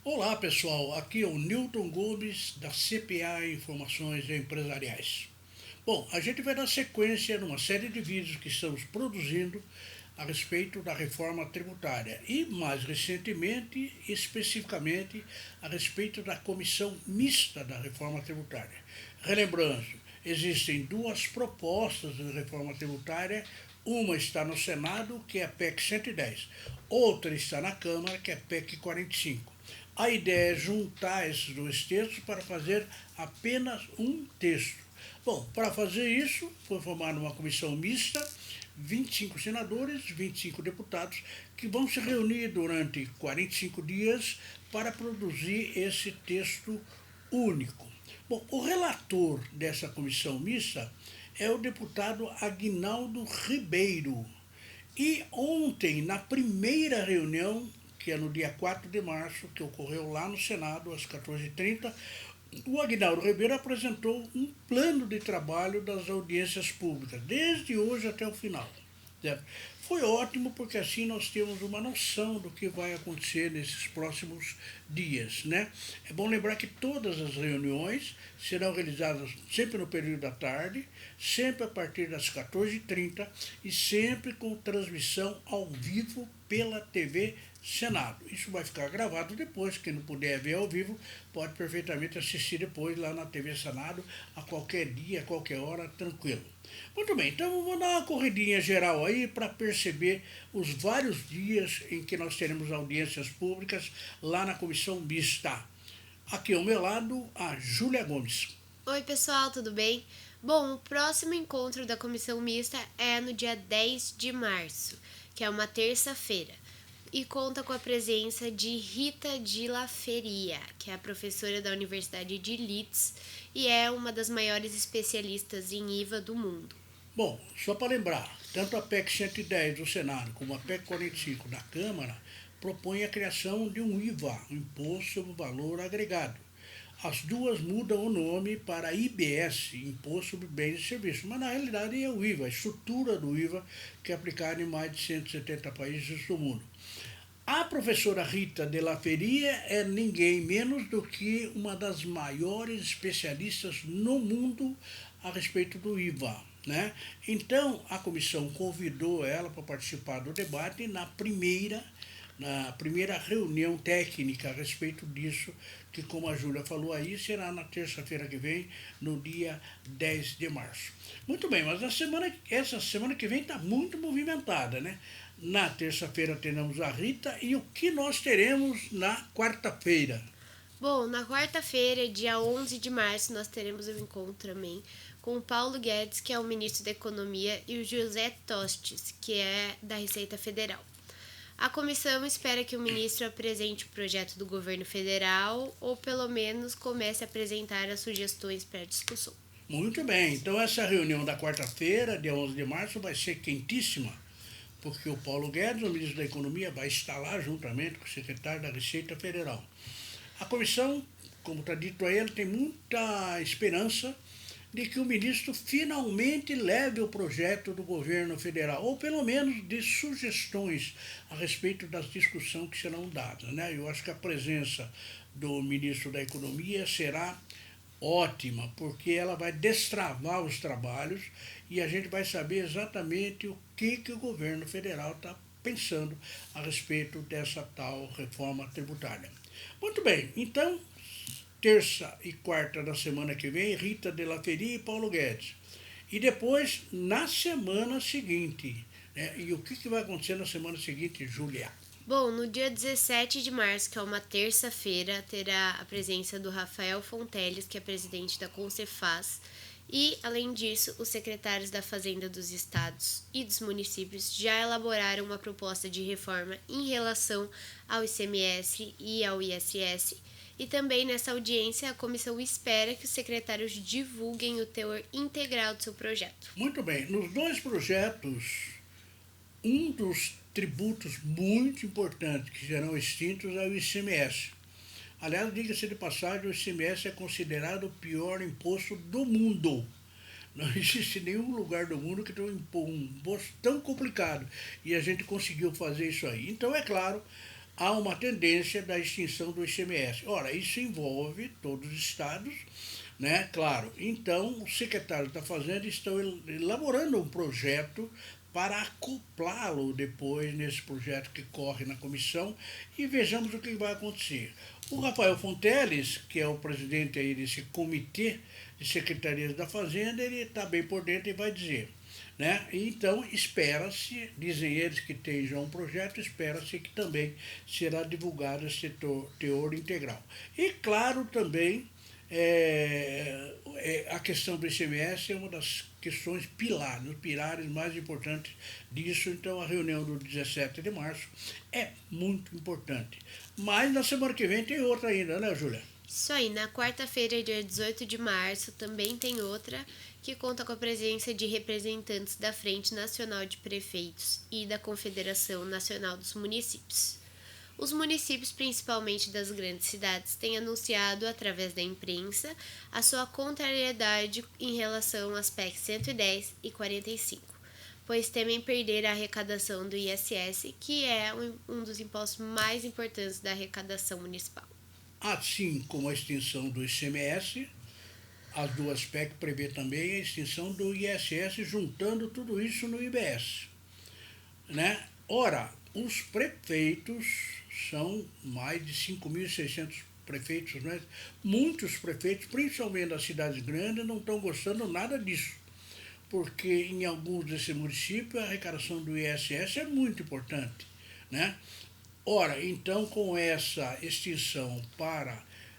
Olá pessoal, aqui é o Newton Gomes da CPA Informações Empresariais. Bom, a gente vai dar sequência numa série de vídeos que estamos produzindo a respeito da reforma tributária e, mais recentemente, especificamente, a respeito da comissão mista da reforma tributária. Relembrando, existem duas propostas de reforma tributária, uma está no Senado, que é a PEC 110, outra está na Câmara, que é a PEC 45. A ideia é juntar esses dois textos para fazer apenas um texto. Bom, para fazer isso, foi formada uma comissão mista, 25 senadores, 25 deputados, que vão se reunir durante 45 dias para produzir esse texto único. Bom, o relator dessa comissão mista é o deputado Aguinaldo Ribeiro. E ontem, na primeira reunião, que é no dia 4 de março, que ocorreu lá no Senado, às 14h30, o Aguinaldo Ribeiro apresentou um plano de trabalho das audiências públicas, desde hoje até o final. Certo? Foi ótimo porque assim nós temos uma noção do que vai acontecer nesses próximos dias, né? É bom lembrar que todas as reuniões serão realizadas sempre no período da tarde, sempre a partir das 14h30 e sempre com transmissão ao vivo pela TV Senado. Isso vai ficar gravado depois, quem não puder ver ao vivo pode perfeitamente assistir depois lá na TV Senado, a qualquer dia, a qualquer hora, tranquilo. Muito bem, então vou dar uma corridinha geral aí para perceber os vários dias em que nós teremos audiências públicas lá na comissão mista. Aqui ao meu lado, a Júlia Gomes. Oi, pessoal, tudo bem? Bom, o próximo encontro da comissão mista é no dia 10 de março, que é uma terça-feira, e conta com a presença de Rita de La Feria, que é a professora da Universidade de Leeds e é uma das maiores especialistas em IVA do mundo. Bom, só para lembrar, tanto a PEC 110 do Senado como a PEC 45 da Câmara propõem a criação de um IVA, um Imposto sobre o Valor Agregado. As duas mudam o nome para IBS, Imposto sobre Bens e Serviços, mas na realidade é o IVA, a estrutura do IVA que é aplicada em mais de 170 países do mundo. A professora Rita de La Feria é ninguém menos do que uma das maiores especialistas no mundo a respeito do IVA. Né? Então, a comissão convidou ela para participar do debate na primeira reunião técnica a respeito disso, que, como a Júlia falou aí, será na terça-feira que vem, no dia 10 de março. Muito bem, mas essa semana que vem está muito movimentada, né? Na terça-feira teremos a Rita e o que nós teremos na quarta-feira? Bom, na quarta-feira, dia 11 de março, nós teremos um encontro também com o Paulo Guedes, que é o ministro da Economia, e o José Tostes, que é da Receita Federal. A comissão espera que o ministro apresente o projeto do governo federal ou, pelo menos, comece a apresentar as sugestões para discussão. Muito bem, então essa reunião da quarta-feira, dia 11 de março, vai ser quentíssima, porque o Paulo Guedes, o ministro da Economia, vai estar lá juntamente com o secretário da Receita Federal. A comissão, como está dito aí, ela tem muita esperança de que o ministro finalmente leve o projeto do governo federal, ou pelo menos de sugestões a respeito das discussões que serão dadas. Né? Eu acho que a presença do ministro da Economia será ótima, porque ela vai destravar os trabalhos e a gente vai saber exatamente o que o governo federal está pensando a respeito dessa tal reforma tributária. Muito bem, então, terça e quarta da semana que vem, Rita de La Feria e Paulo Guedes. E depois, na semana seguinte, né? E o que vai acontecer na semana seguinte, Júlia? Bom, no dia 17 de março, que é uma terça-feira, terá a presença do Rafael Fonteles, que é presidente da Concefaz, e, além disso, os secretários da Fazenda dos estados e dos municípios já elaboraram uma proposta de reforma em relação ao ICMS e ao ISS. E também nessa audiência, a comissão espera que os secretários divulguem o teor integral do seu projeto. Muito bem, nos dois projetos, um dos tributos muito importantes que serão extintos é o ICMS. Aliás, diga-se de passagem, o ICMS é considerado o pior imposto do mundo. Não existe nenhum lugar do mundo que tenha um imposto tão complicado. E a gente conseguiu fazer isso aí. Então, é claro, há uma tendência da extinção do ICMS. Ora, isso envolve todos os estados, né? Claro. Então, os secretários da Fazenda estão elaborando um projeto para acoplá-lo depois nesse projeto que corre na comissão e vejamos o que vai acontecer. O Rafael Fonteles, que é o presidente aí desse comitê de secretarias da Fazenda, ele está bem por dentro e vai dizer, né? Então, espera-se, dizem eles que tem já um projeto, espera-se que também será divulgado esse teor integral. E, claro, também, a questão do ICMS é uma das questões pilares mais importantes disso. Então, a reunião do 17 de março é muito importante. Mas, na semana que vem, tem outra ainda, né, Júlia? Isso aí, na quarta-feira, dia 18 de março, também tem outra que conta com a presença de representantes da Frente Nacional de Prefeitos e da Confederação Nacional dos Municípios. Os municípios, principalmente das grandes cidades, têm anunciado, através da imprensa, a sua contrariedade em relação às PEC 110 e 45, pois temem perder a arrecadação do ISS, que é um dos impostos mais importantes da arrecadação municipal. Assim como a extinção do ICMS, as duas PEC prevê também a extinção do ISS, juntando tudo isso no IBS, né? Ora, os prefeitos são mais de 5.600 prefeitos, né? Muitos prefeitos, principalmente das cidades grandes, não estão gostando nada disso, porque em alguns desses municípios a arrecadação do ISS é muito importante, né? Ora, então, com essa extinção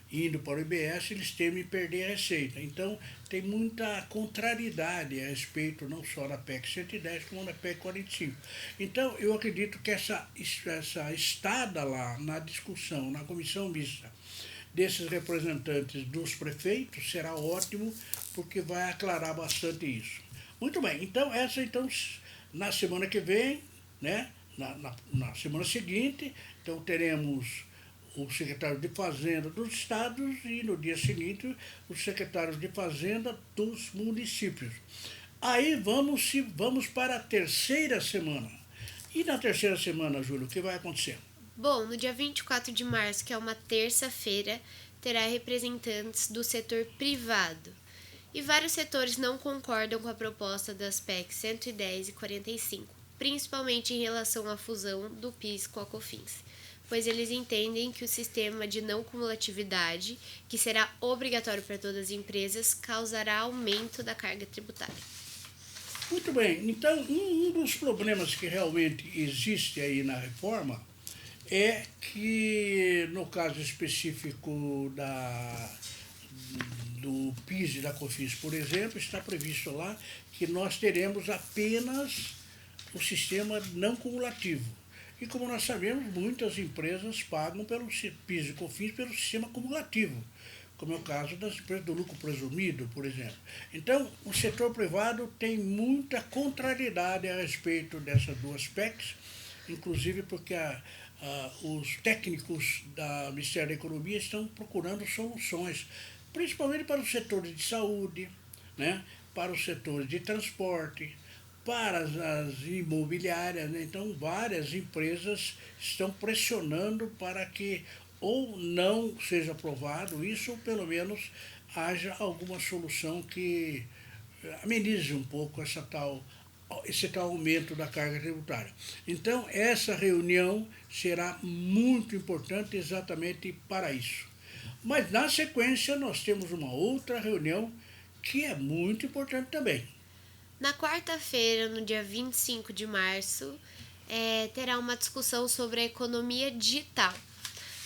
indo para o IBS, eles temem perder a receita. Então, tem muita contrariedade a respeito não só da PEC 110, como da PEC 45. Então, eu acredito que essa estada lá na discussão, na comissão mista, desses representantes dos prefeitos, será ótimo, porque vai aclarar bastante isso. Muito bem, então, na semana que vem, né? Na semana seguinte, então teremos o secretário de Fazenda dos estados e no dia seguinte os secretários de Fazenda dos municípios. Aí vamos para a terceira semana. E na terceira semana, Júlio, o que vai acontecer? Bom, no dia 24 de março, que é uma terça-feira, terá representantes do setor privado. E vários setores não concordam com a proposta das PEC 110 e 45. Principalmente em relação à fusão do PIS com a COFINS, pois eles entendem que o sistema de não cumulatividade, que será obrigatório para todas as empresas, causará aumento da carga tributária. Muito bem, então um dos problemas que realmente existe aí na reforma é que, no caso específico do PIS e da COFINS, por exemplo, está previsto lá que nós teremos apenas o sistema não cumulativo. E como nós sabemos, muitas empresas pagam pelo PIS e COFINS pelo sistema cumulativo, como é o caso das empresas do lucro presumido, por exemplo. Então, o setor privado tem muita contrariedade a respeito dessas duas PECs, inclusive porque os técnicos do Ministério da Economia estão procurando soluções, principalmente para os setores de saúde, né, para os setores de transporte, para as imobiliárias, né? Então, várias empresas estão pressionando para que ou não seja aprovado isso, ou pelo menos haja alguma solução que amenize um pouco esse tal aumento da carga tributária. Então, essa reunião será muito importante exatamente para isso. Mas, na sequência, nós temos uma outra reunião que é muito importante também. Na quarta-feira, no dia 25 de março, terá uma discussão sobre a economia digital,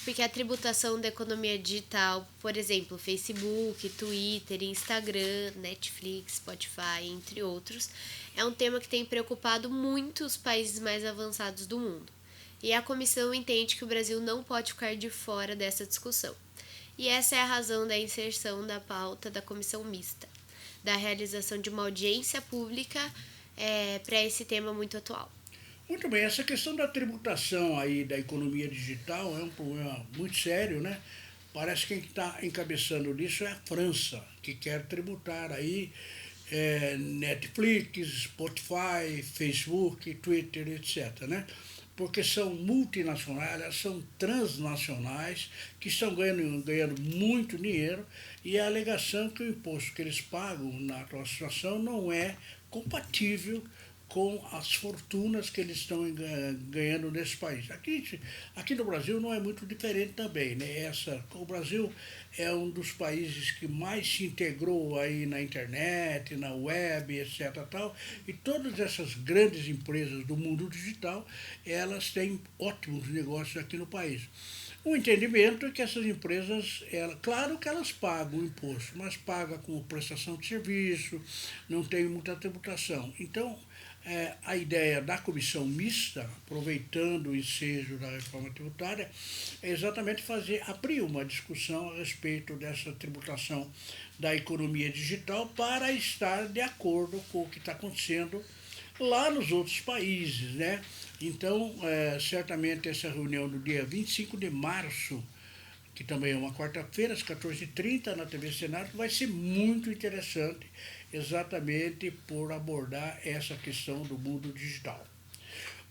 porque a tributação da economia digital, por exemplo, Facebook, Twitter, Instagram, Netflix, Spotify, entre outros, é um tema que tem preocupado muito os países mais avançados do mundo. E a comissão entende que o Brasil não pode ficar de fora dessa discussão. E essa é a razão da inserção da pauta da comissão mista, da realização de uma audiência pública para esse tema muito atual. Muito bem, essa questão da tributação aí da economia digital é um problema muito sério, né? Parece que quem está encabeçando nisso é a França, que quer tributar aí Netflix, Spotify, Facebook, Twitter, etc., né? porque são multinacionais, elas são transnacionais, que estão ganhando muito dinheiro, e a alegação que o imposto que eles pagam na atual situação não é compatível com as fortunas que eles estão ganhando nesse país. Aqui no Brasil não é muito diferente também, né? O Brasil é um dos países que mais se integrou aí na internet, na web, etc. Tal, e todas essas grandes empresas do mundo digital, elas têm ótimos negócios aqui no país. O entendimento é que essas empresas, claro que elas pagam o imposto, mas pagam com prestação de serviço, não tem muita tributação. Então, a ideia da comissão mista, aproveitando o ensejo da reforma tributária, é exatamente abrir uma discussão a respeito dessa tributação da economia digital para estar de acordo com o que está acontecendo lá nos outros países, né? Então, certamente essa reunião do dia 25 de março, que também é uma quarta-feira, às 14h30, na TV Senado, vai ser muito interessante, exatamente por abordar essa questão do mundo digital.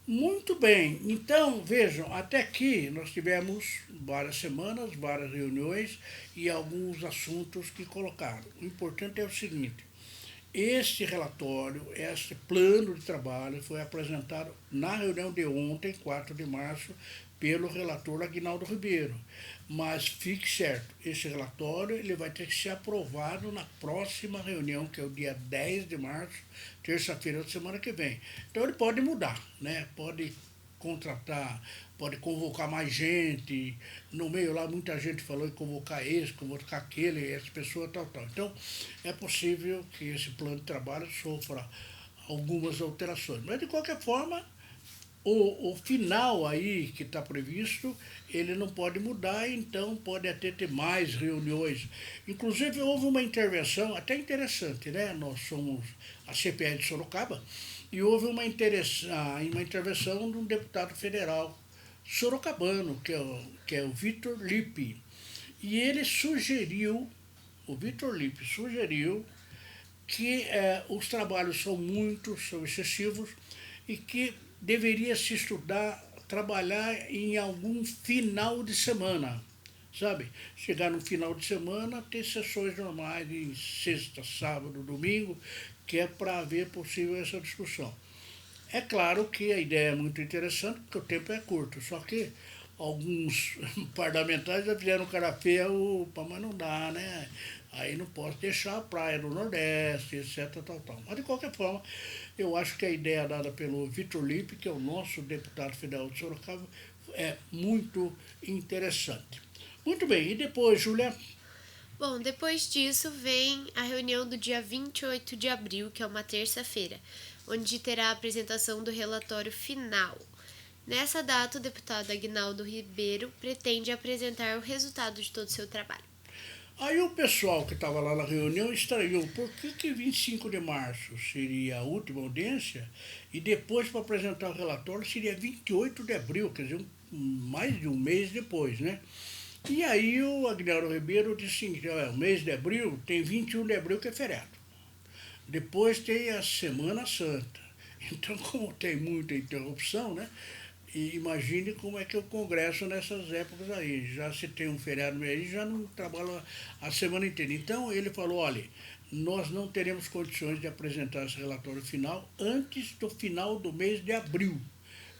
Muito bem, então vejam, até aqui nós tivemos várias semanas, várias reuniões e alguns assuntos que colocaram. O importante é o seguinte: este relatório, este plano de trabalho foi apresentado na reunião de ontem, 4 de março, pelo relator Aguinaldo Ribeiro. Mas fique certo, esse relatório ele vai ter que ser aprovado na próxima reunião, que é o dia 10 de março, terça-feira da semana que vem. Então ele pode mudar, né? Pode contratar, pode convocar mais gente. No meio lá muita gente falou em convocar esse, convocar aquele, essa pessoa, tal. Então é possível que esse plano de trabalho sofra algumas alterações. Mas de qualquer forma, o final aí que está previsto, ele não pode mudar, então pode até ter mais reuniões. Inclusive houve uma intervenção até interessante, né? Nós somos a CPI de Sorocaba, e houve uma intervenção de um deputado federal sorocabano, que é o Vitor Lippe. E ele sugeriu, que os trabalhos são excessivos e que deveria se trabalhar em algum final de semana, sabe? Chegar no final de semana, ter sessões normais em sexta, sábado, domingo, que é para haver possível essa discussão. É claro que a ideia é muito interessante, porque o tempo é curto, só que alguns parlamentares já fizeram cara feia, mas não dá, né? Aí não posso deixar a praia do Nordeste, etc. Mas, de qualquer forma, eu acho que a ideia dada pelo Vitor Lippe, que é o nosso deputado federal de Sorocaba, é muito interessante. Muito bem, e depois, Júlia? Bom, depois disso vem a reunião do dia 28 de abril, que é uma terça-feira, onde terá a apresentação do relatório final. Nessa data, o deputado Aguinaldo Ribeiro pretende apresentar o resultado de todo o seu trabalho. Aí o pessoal que estava lá na reunião estranhou por que 25 de março seria a última audiência e depois para apresentar o relatório seria 28 de abril, quer dizer, mais de um mês depois, né? E aí o Aguinaldo Ribeiro disse assim, o mês de abril tem 21 de abril que é feriado. Depois tem a Semana Santa. Então, como tem muita interrupção, né? E imagine como é que é o Congresso nessas épocas aí. Já se tem um feriado aí, já não trabalha a semana inteira. Então ele falou, olha, nós não teremos condições de apresentar esse relatório final antes do final do mês de abril.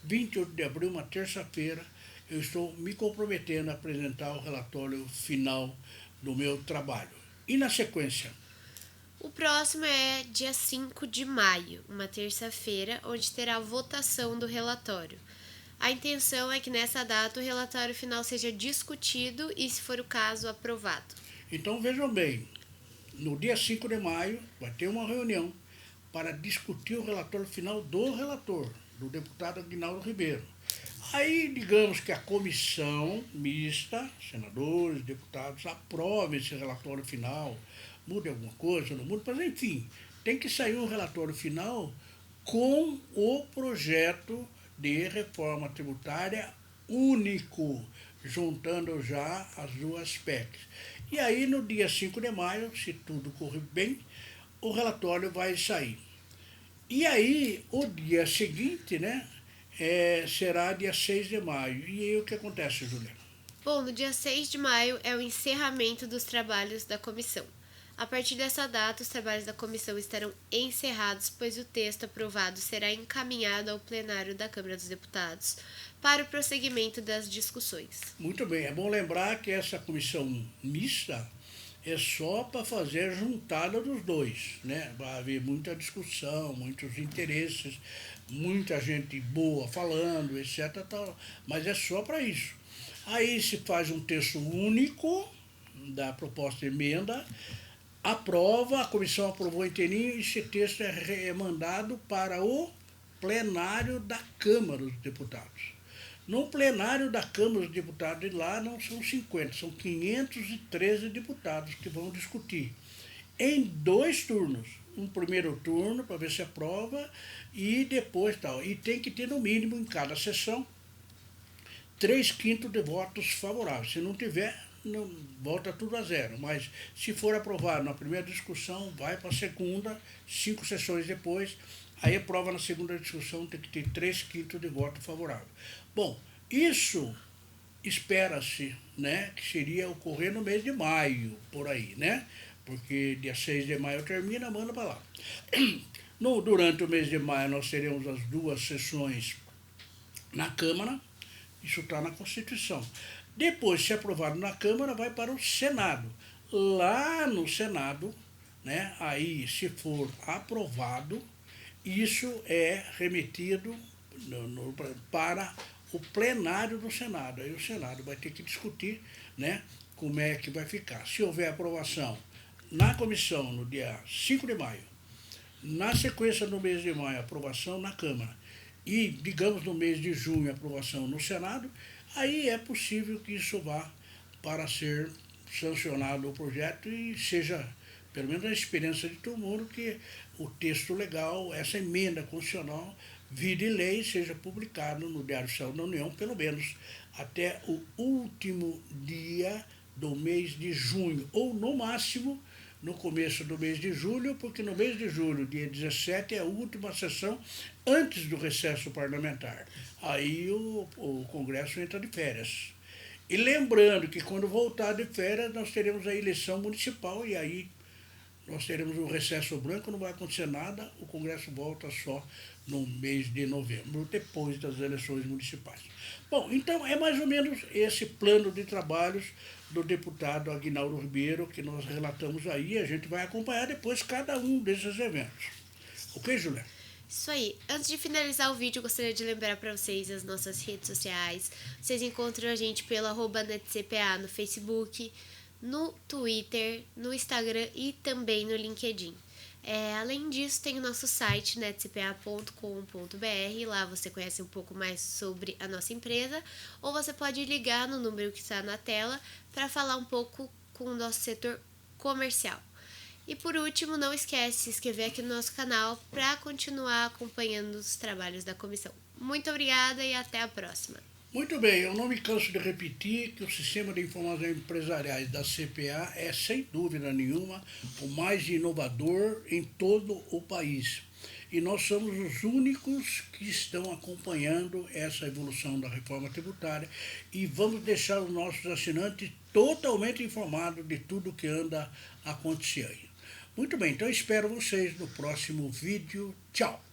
28 de abril, uma terça-feira, eu estou me comprometendo a apresentar o relatório final do meu trabalho. E na sequência? O próximo é dia 5 de maio, uma terça-feira, onde terá a votação do relatório. A intenção é que nessa data o relatório final seja discutido e, se for o caso, aprovado. Então vejam bem, no dia 5 de maio vai ter uma reunião para discutir o relatório final do relator, do deputado Aguinaldo Ribeiro. Aí, digamos que a comissão mista, senadores, deputados, aprove esse relatório final, mude alguma coisa, não mude, mas enfim, tem que sair um relatório final com o projeto de reforma tributária único, juntando já as duas PECs. E aí, no dia 5 de maio, se tudo correr bem, o relatório vai sair. E aí, o dia seguinte, né, será dia 6 de maio. E aí o que acontece, Juliana? Bom, no dia 6 de maio é o encerramento dos trabalhos da comissão. A partir dessa data, os trabalhos da comissão estarão encerrados, pois o texto aprovado será encaminhado ao plenário da Câmara dos Deputados para o prosseguimento das discussões. Muito bem, é bom lembrar que essa comissão mista é só para fazer a juntada dos dois, né? Vai haver muita discussão, muitos interesses, muita gente boa falando, etc. Tal, mas é só para isso. Aí se faz um texto único da proposta de emenda, aprova, a comissão aprovou inteirinho e esse texto é mandado para o plenário da Câmara dos Deputados. No plenário da Câmara dos Deputados, de lá não são 50, são 513 deputados que vão discutir em 2 turnos. Um primeiro turno para ver se aprova e depois tal. E tem que ter no mínimo em cada sessão 3/5 de votos favoráveis. Se não tiver, não, volta tudo a zero. Mas se for aprovado na primeira discussão, vai para a segunda, 5 sessões depois, aí aprova na segunda discussão, tem que ter 3/5 de voto favorável. Bom, isso espera-se, né, que seria ocorrer no mês de maio, por aí, né? Porque dia 6 de maio termina, manda para lá. Durante o mês de maio nós teremos as 2 sessões na Câmara, isso está na Constituição. Depois, se aprovado na Câmara, vai para o Senado. Lá no Senado, né, aí se for aprovado, isso é remetido para o plenário do Senado. Aí o Senado vai ter que discutir, né, como é que vai ficar. Se houver aprovação na comissão no dia 5 de maio, na sequência no mês de maio, aprovação na Câmara, e, digamos, no mês de junho, aprovação no Senado, aí é possível que isso vá para ser sancionado o projeto e seja, pelo menos a experiência de todo mundo, que o texto legal, essa emenda constitucional, vire lei, seja publicado no Diário Oficial da União, pelo menos até o último dia do mês de junho, ou no máximo no começo do mês de julho, porque no mês de julho, dia 17, é a última sessão antes do recesso parlamentar. Aí o Congresso entra de férias. E lembrando que quando voltar de férias, nós teremos a eleição municipal e aí nós teremos um recesso branco, não vai acontecer nada, o Congresso volta só no mês de novembro, depois das eleições municipais. Bom, então é mais ou menos esse plano de trabalhos do deputado Aguinaldo Ribeiro que nós relatamos aí, a gente vai acompanhar depois cada um desses eventos. Ok, Juliana? Isso aí. Antes de finalizar o vídeo, eu gostaria de lembrar para vocês as nossas redes sociais. Vocês encontram a gente pelo @netcpa no Facebook, no Twitter, no Instagram e também no LinkedIn. Além disso, tem o nosso site netcpa.com.br, lá você conhece um pouco mais sobre a nossa empresa, ou você pode ligar no número que está na tela para falar um pouco com o nosso setor comercial. E por último, não esquece de se inscrever aqui no nosso canal para continuar acompanhando os trabalhos da comissão. Muito obrigada e até a próxima! Muito bem, eu não me canso de repetir que o Sistema de Informações Empresariais da CPA é, sem dúvida nenhuma, o mais inovador em todo o país. E nós somos os únicos que estão acompanhando essa evolução da reforma tributária e vamos deixar os nossos assinantes totalmente informados de tudo que anda acontecendo aí. Muito bem, então espero vocês no próximo vídeo. Tchau!